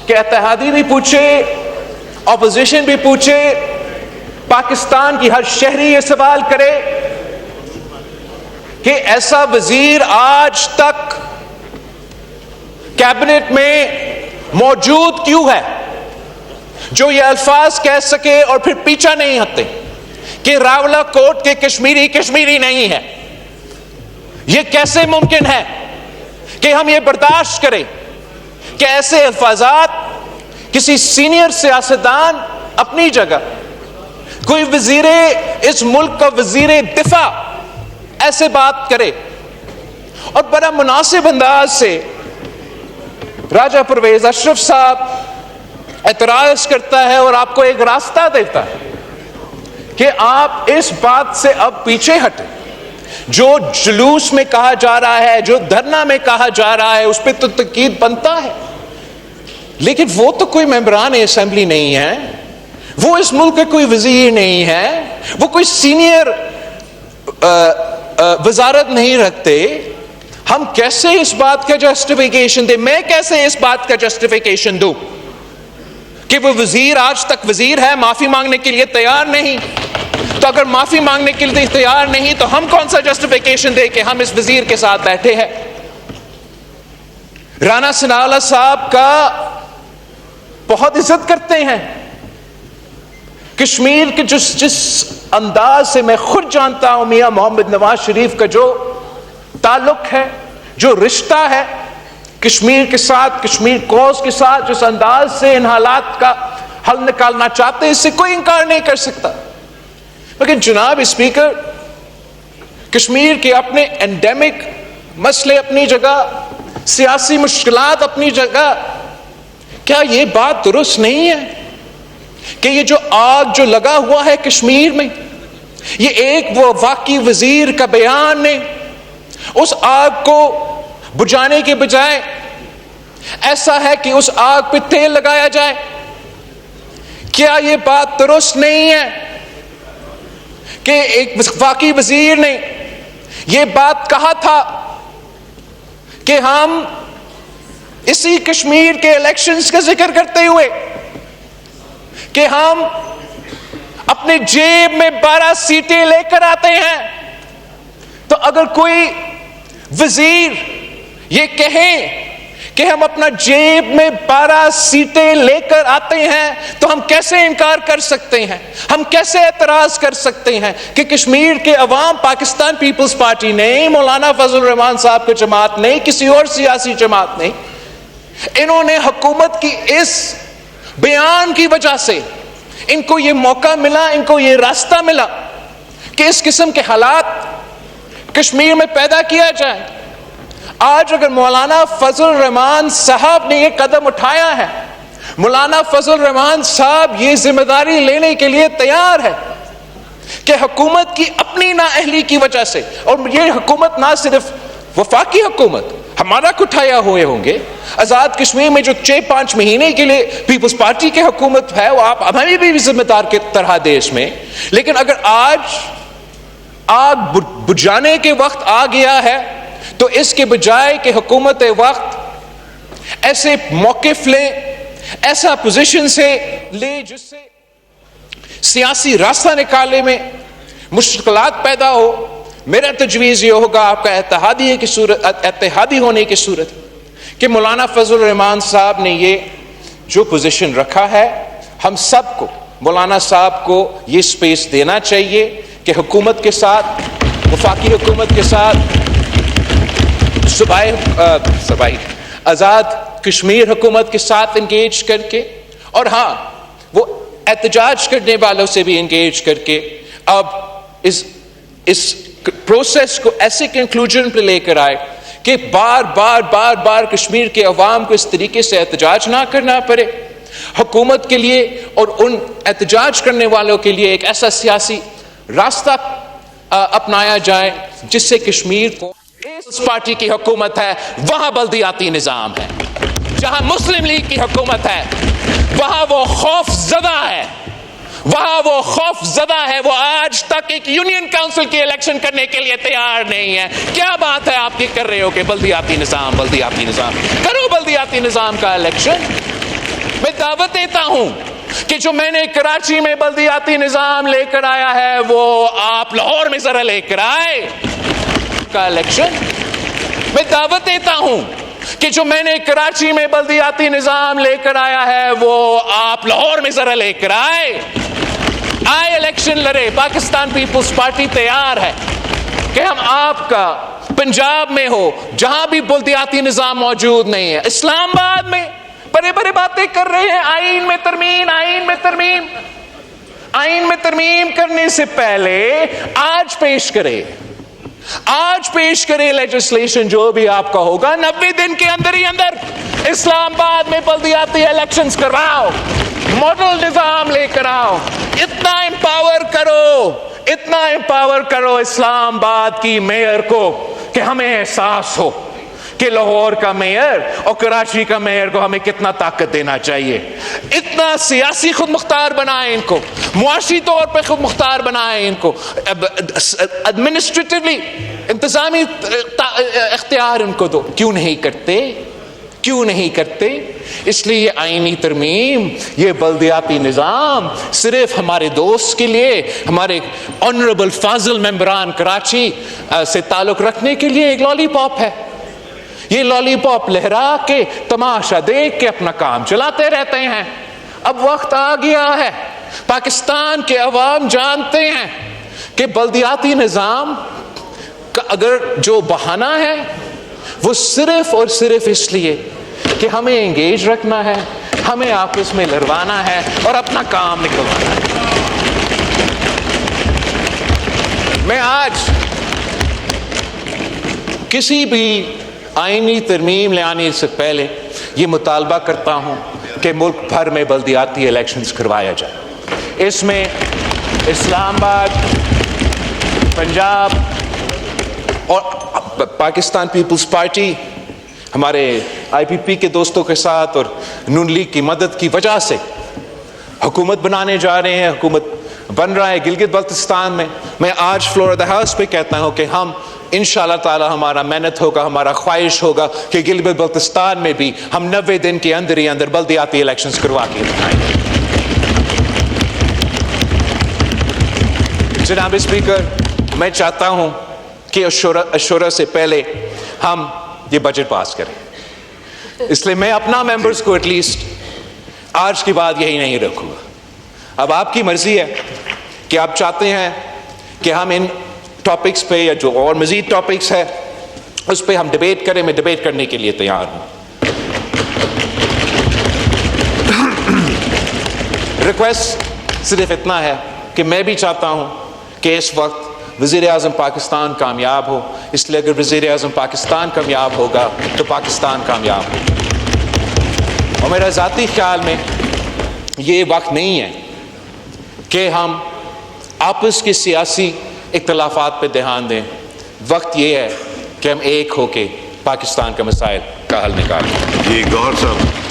کہ اتحادی بھی پوچھے، اپوزیشن بھی پوچھے، پاکستان کی ہر شہری یہ سوال کرے کہ ایسا وزیر آج تک کیبنٹ میں موجود کیوں ہے جو یہ الفاظ کہہ سکے اور پھر پیچھا نہیں ہٹتے کہ راولہ کوٹ کے کشمیری کشمیری نہیں ہے؟ یہ کیسے ممکن ہے کہ ہم یہ برداشت کریں کہ ایسے الفاظات کسی سینئر سیاستدان اپنی جگہ، کوئی وزیر اس ملک کا وزیر دفاع ایسے بات کرے؟ اور بڑا مناسب انداز سے راجہ پرویز اشرف صاحب اعتراض کرتا ہے اور آپ کو ایک راستہ دیتا ہے کہ آپ اس بات سے اب پیچھے ہٹیں۔ جو جلوس میں کہا جا رہا ہے، جو دھرنا میں کہا جا رہا ہے، اس پہ تو تنقید بنتا ہے، لیکن وہ تو کوئی ممبران اسمبلی نہیں ہے، وہ اس ملک کے کوئی وزیر نہیں ہے، وہ کوئی سینئر وزارت نہیں رکھتے۔ ہم کیسے اس بات کا جسٹیفیکیشن دیں؟ میں کیسے اس بات کا جسٹیفیکیشن دوں کہ وہ وزیر آج تک وزیر ہے، معافی مانگنے کے لیے تیار نہیں؟ تو اگر معافی مانگنے کے لیے تیار نہیں تو ہم کون سا جسٹیفیکیشن دیں کہ ہم اس وزیر کے ساتھ بیٹھے ہیں؟ رانا ثناءاللہ صاحب کا بہت عزت کرتے ہیں، کشمیر کے جس انداز سے میں خود جانتا ہوں میاں محمد نواز شریف کا جو تعلق ہے، جو رشتہ ہے کشمیر کے ساتھ، کشمیر کوز کے ساتھ، جس انداز سے ان حالات کا حل نکالنا چاہتے ہیں، اس سے کوئی انکار نہیں کر سکتا۔ لیکن جناب اسپیکر، کشمیر کے اپنے اینڈیمک مسئلے اپنی جگہ، سیاسی مشکلات اپنی جگہ، کیا یہ بات درست نہیں ہے کہ یہ جو آگ جو لگا ہوا ہے کشمیر میں، یہ ایک وہ واقعی وزیر کا بیان نے اس آگ کو بجھانے کے بجائے ایسا ہے کہ اس آگ پہ تیل لگایا جائے؟ کیا یہ بات درست نہیں ہے کہ ایک واقعی وزیر نے یہ بات کہا تھا کہ ہم اسی کشمیر کے الیکشنز کا ذکر کرتے ہوئے کہ ہم اپنے جیب میں 12 سیٹیں لے کر آتے ہیں؟ تو اگر کوئی وزیر یہ کہیں کہ ہم اپنا جیب میں 12 سیٹیں لے کر آتے ہیں تو ہم کیسے انکار کر سکتے ہیں؟ ہم کیسے اعتراض کر سکتے ہیں کہ کشمیر کے عوام، پاکستان پیپلز پارٹی نہیں، مولانا فضل الرحمان صاحب کی جماعت نہیں، کسی اور سیاسی جماعت نہیں، انہوں نے حکومت کی اس بیان کی وجہ سے ان کو یہ موقع ملا، ان کو یہ راستہ ملا کہ اس قسم کے حالات کشمیر میں پیدا کیا جائے۔ آج اگر مولانا فضل الرحمان صاحب نے یہ قدم اٹھایا ہے، مولانا فضل الرحمان صاحب یہ ذمہ داری لینے کے لیے تیار ہے کہ حکومت کی اپنی نااہلی کی وجہ سے، اور یہ حکومت نہ صرف وفاقی حکومت ہمارا اٹھایا ہوئے ہوں گے، آزاد کشمیر میں جو 6-5 مہینے کے لیے پیپلز پارٹی کی حکومت ہے وہ آپ ہمیں بھی ذمہ دار کے طرح دیش میں، لیکن اگر آج آگ بجھانے کے وقت آ گیا ہے تو اس کے بجائے کہ حکومت وقت ایسے موقف لیں، ایسا پوزیشن سے لے جس سے سیاسی راستہ نکالنے میں مشکلات پیدا ہو، میرا تجویز یہ ہوگا آپ کا اتحادی ہونے کی صورت کہ مولانا فضل الرحمان صاحب نے یہ جو پوزیشن رکھا ہے، ہم سب کو مولانا صاحب کو یہ سپیس دینا چاہیے کہ حکومت کے ساتھ، وفاقی حکومت کے ساتھ، صوبائی آزاد کشمیر حکومت کے ساتھ انگیج کر کے، اور ہاں وہ احتجاج کرنے والوں سے بھی انگیج کر کے اب اس پروسیس کو ایسے کنکلوژن پہ لے کر آئے کہ بار بار کشمیر کے عوام کو اس طریقے سے احتجاج نہ کرنا پڑے۔ حکومت کے لیے اور ان احتجاج کرنے والوں کے لیے ایک ایسا سیاسی راستہ اپنایا جائے جس سے کشمیر کو، اس پارٹی کی حکومت ہے وہاں بلدیاتی نظام ہے، جہاں مسلم لیگ کی حکومت ہے وہاں وہ خوف زدہ ہے، وہ آج تک ایک یونین کاؤنسل کی الیکشن کرنے کے لیے تیار نہیں ہے۔ کیا بات ہے آپ کی کر رہے ہو کہ بلدیاتی نظام کرو بلدیاتی نظام کا الیکشن۔ میں دعوت دیتا ہوں کہ جو میں نے کراچی میں بلدیاتی نظام لے کر آیا ہے وہ آپ لاہور میں ذرا لے کر آئے کا الیکشن. میں دعوت دیتا ہوں کہ جو میں نے کراچی میں بلدیاتی نظام لے کر آیا ہے وہ آپ لاہور میں ذرا لے کر آئے الیکشن لڑے. پاکستان پیپلز پارٹی تیار ہے کہ ہم آپ کا پنجاب میں ہو جہاں بھی بلدیاتی نظام موجود نہیں ہے، اسلام آباد میں بڑے بڑے باتیں کر رہے ہیں، آئین میں ترمیم کرنے سے پہلے آج پیش کرے لیجسلیشن جو بھی آپ کا ہوگا 90 دن کے اندر ہی اندر اسلام آباد میں بلدیاتی الیکشنز کرواؤ، ماڈل نظام لے کر آؤ. اتنا امپاور کرو اسلام آباد کی میئر کو کہ ہمیں احساس ہو کہ لاہور کا میئر اور کراچی کا میئر کو ہمیں کتنا طاقت دینا چاہیے. اتنا سیاسی خود مختار بنائیں ان کو، معاشی طور پہ خود مختار بنائیں ان کو، ایڈمنسٹریٹولی انتظامی اختیار ان کو دو. کیوں نہیں کرتے؟ اس لیے یہ آئینی ترمیم، یہ بلدیاتی نظام صرف ہمارے دوست کے لیے، ہمارے آنریبل فاضل ممبران کراچی سے تعلق رکھنے کے لیے ایک لالی پاپ ہے. یہ لالی پاپ لہرا کے تماشا دیکھ کے اپنا کام چلاتے رہتے ہیں. اب وقت آ گیا ہے، پاکستان کے عوام جانتے ہیں کہ بلدیاتی نظام کا اگر جو بہانہ ہے وہ صرف اور صرف اس لیے کہ ہمیں انگیج رکھنا ہے، ہمیں آپس میں لڑوانا ہے اور اپنا کام نکلوانا ہے. میں آج کسی بھی آئینی ترمیم لانے سے پہلے یہ مطالبہ کرتا ہوں کہ ملک بھر میں بلدیاتی الیکشنز کروایا جائے. اس میں اسلام آباد، پنجاب اور پاکستان پیپلز پارٹی ہمارے آئی پی پی کے دوستوں کے ساتھ اور نون لیگ کی مدد کی وجہ سے حکومت بنانے جا رہے ہیں. حکومت بن رہا ہے گلگت بلتستان میں. میں آج فلور آف دا ہاؤس پہ کہتا ہوں کہ ہم انشاءاللہ تعالی ہمارا محنت ہوگا، ہمارا خواہش ہوگا کہ گلگت بلتستان میں بھی ہم 90 دن کے اندر ہی اندر بلدیاتی الیکشنز کروا کے دکھائیں گے. جناب اسپیکر، میں چاہتا ہوں کہ اشورہ سے پہلے ہم یہ بجٹ پاس کریں. اس لیے میں اپنا ممبرز کو ایٹ لیسٹ آج کی بات یہی نہیں رکھوں گا. اب آپ کی مرضی ہے کہ آپ چاہتے ہیں کہ ہم ان ٹاپکس پہ یا جو اور مزید ٹاپکس ہے اس پہ ہم ڈیبیٹ کریں. میں ڈیبیٹ کرنے کے لیے تیار ہوں. ریکویسٹ صرف اتنا ہے کہ میں بھی چاہتا ہوں کہ اس وقت وزیر اعظم پاکستان کامیاب ہو. اس لیے اگر وزیر اعظم پاکستان کامیاب ہوگا تو پاکستان کامیاب ہوگا. اور میرا ذاتی خیال میں یہ وقت نہیں ہے کہ ہم آپس کے سیاسی اختلافات پہ دھیان دیں. وقت یہ ہے کہ ہم ایک ہو کے پاکستان کے مسائل کا حل نکالیں. جی گوہر صاحب.